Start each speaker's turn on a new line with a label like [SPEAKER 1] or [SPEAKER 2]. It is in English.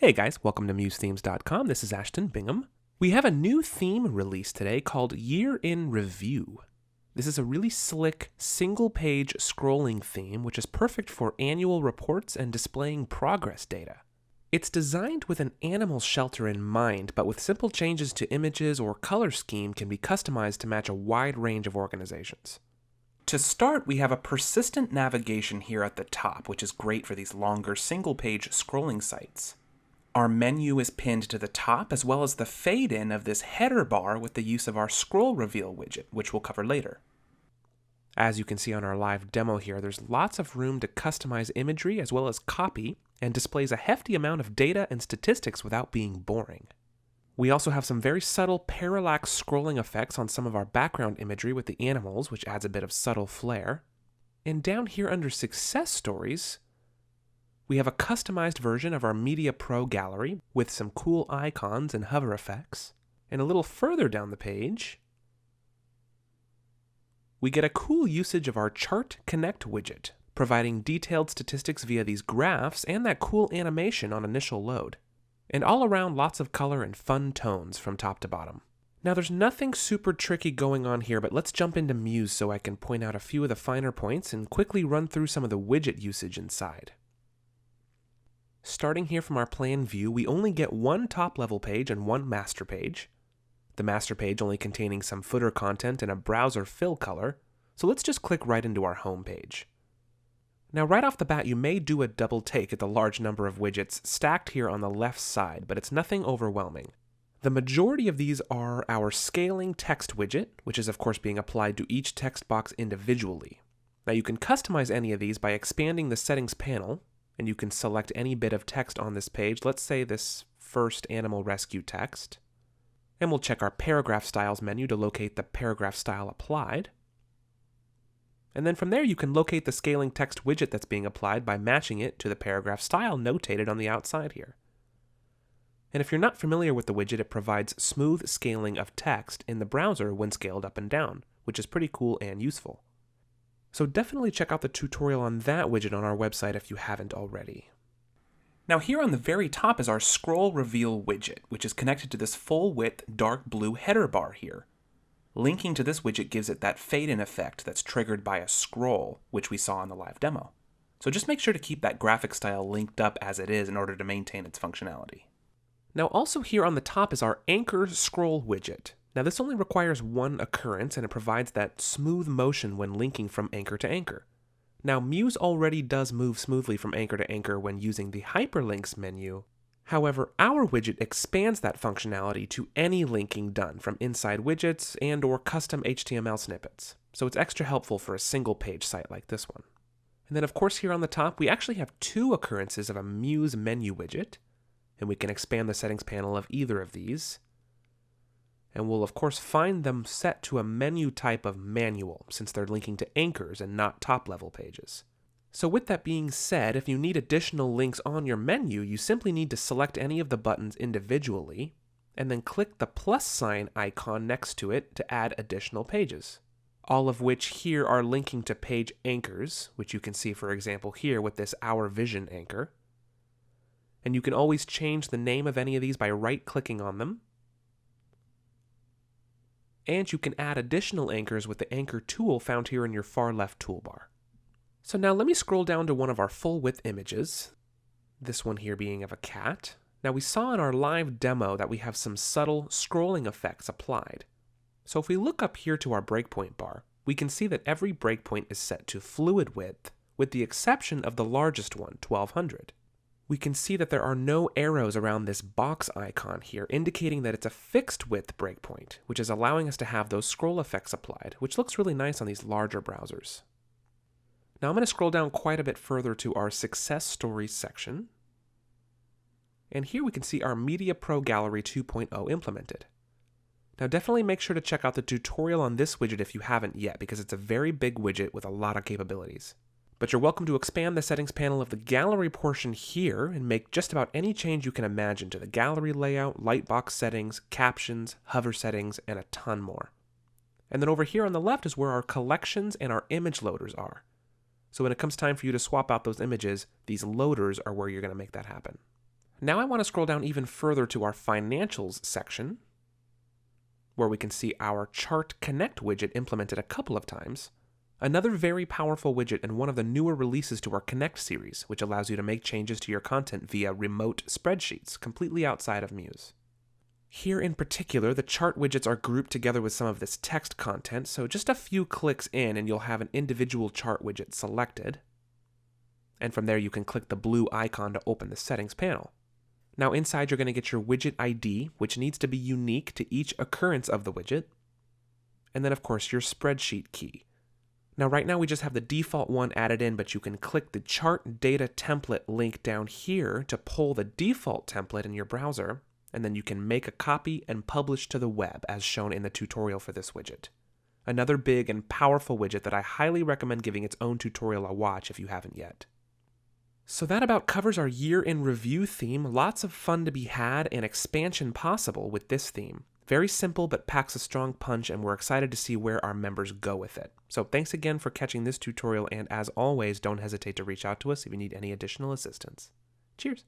[SPEAKER 1] Hey guys, welcome to MuseThemes.com. This is Ashton Bingham. We have a new theme released today called Year in Review. This is a really slick, single-page scrolling theme which is perfect for annual reports and displaying progress data. It's designed with an animal shelter in mind, but with simple changes to images or color scheme can be customized to match a wide range of organizations. To start, we have a persistent navigation here at the top, which is great for these longer single-page scrolling sites. Our menu is pinned to the top, as well as the fade-in of this header bar with the use of our scroll reveal widget, which we'll cover later. As you can see on our live demo here, there's lots of room to customize imagery as well as copy, and displays a hefty amount of data and statistics without being boring. We also have some very subtle parallax scrolling effects on some of our background imagery with the animals, which adds a bit of subtle flair. And down here under Success Stories, we have a customized version of our Media Pro gallery with some cool icons and hover effects. And a little further down the page, we get a cool usage of our Chart Connect widget, providing detailed statistics via these graphs and that cool animation on initial load. And all around, lots of color and fun tones from top to bottom. Now there's nothing super tricky going on here, but let's jump into Muse so I can point out a few of the finer points and quickly run through some of the widget usage inside. Starting here from our plan view, we only get one top-level page and one master page. The master page only containing some footer content and a browser fill color, so let's just click right into our home page. Now right off the bat, you may do a double take at the large number of widgets stacked here on the left side, but it's nothing overwhelming. The majority of these are our scaling text widget, which is of course being applied to each text box individually. Now you can customize any of these by expanding the settings panel, and you can select any bit of text on this page. Let's say this first animal rescue text. And we'll check our paragraph styles menu to locate the paragraph style applied. And then from there you can locate the scaling text widget that's being applied by matching it to the paragraph style notated on the outside here. And if you're not familiar with the widget, it provides smooth scaling of text in the browser when scaled up and down, which is pretty cool and useful. So definitely check out the tutorial on that widget on our website if you haven't already. Now here on the very top is our scroll reveal widget, which is connected to this full width dark blue header bar here. Linking to this widget gives it that fade-in effect that's triggered by a scroll, which we saw in the live demo. So just make sure to keep that graphic style linked up as it is in order to maintain its functionality. Now also here on the top is our anchor scroll widget. Now this only requires one occurrence, and it provides that smooth motion when linking from anchor to anchor. Now Muse already does move smoothly from anchor to anchor when using the hyperlinks menu. However, our widget expands that functionality to any linking done from inside widgets and or custom HTML snippets. So it's extra helpful for a single page site like this one. And then of course here on the top we actually have two occurrences of a Muse menu widget, and we can expand the settings panel of either of these. And we'll of course find them set to a menu type of manual, since they're linking to anchors and not top-level pages. So with that being said, if you need additional links on your menu, you simply need to select any of the buttons individually, and then click the plus sign icon next to it to add additional pages. All of which here are linking to page anchors, which you can see for example here with this Our Vision anchor. And you can always change the name of any of these by right-clicking on them. And you can add additional anchors with the anchor tool found here in your far left toolbar. So now let me scroll down to one of our full width images, this one here being of a cat. Now we saw in our live demo that we have some subtle scrolling effects applied. So if we look up here to our breakpoint bar, we can see that every breakpoint is set to fluid width, with the exception of the largest one, 1200. We can see that there are no arrows around this box icon here, indicating that it's a fixed width breakpoint, which is allowing us to have those scroll effects applied, which looks really nice on these larger browsers. Now I'm going to scroll down quite a bit further to our Success Stories section. And here we can see our Media Pro Gallery 2.0 implemented. Now definitely make sure to check out the tutorial on this widget if you haven't yet, because it's a very big widget with a lot of capabilities. But you're welcome to expand the settings panel of the gallery portion here and make just about any change you can imagine to the gallery layout, lightbox settings, captions, hover settings, and a ton more. And then over here on the left is where our collections and our image loaders are. So when it comes time for you to swap out those images, these loaders are where you're going to make that happen. Now I want to scroll down even further to our Financials section, where we can see our Chart Connect widget implemented a couple of times. Another very powerful widget and one of the newer releases to our Connect series, which allows you to make changes to your content via remote spreadsheets, completely outside of Muse. Here in particular, the chart widgets are grouped together with some of this text content, so just a few clicks in and you'll have an individual chart widget selected. And from there you can click the blue icon to open the settings panel. Now inside you're going to get your widget ID, which needs to be unique to each occurrence of the widget. And then of course your spreadsheet key. Now right now we just have the default one added in, but you can click the chart data template link down here to pull the default template in your browser, and then you can make a copy and publish to the web as shown in the tutorial for this widget. Another big and powerful widget that I highly recommend giving its own tutorial a watch if you haven't yet. So that about covers our year in review theme. Lots of fun to be had and expansion possible with this theme. Very simple but packs a strong punch, and we're excited to see where our members go with it. So thanks again for catching this tutorial, and as always, don't hesitate to reach out to us if you need any additional assistance. Cheers!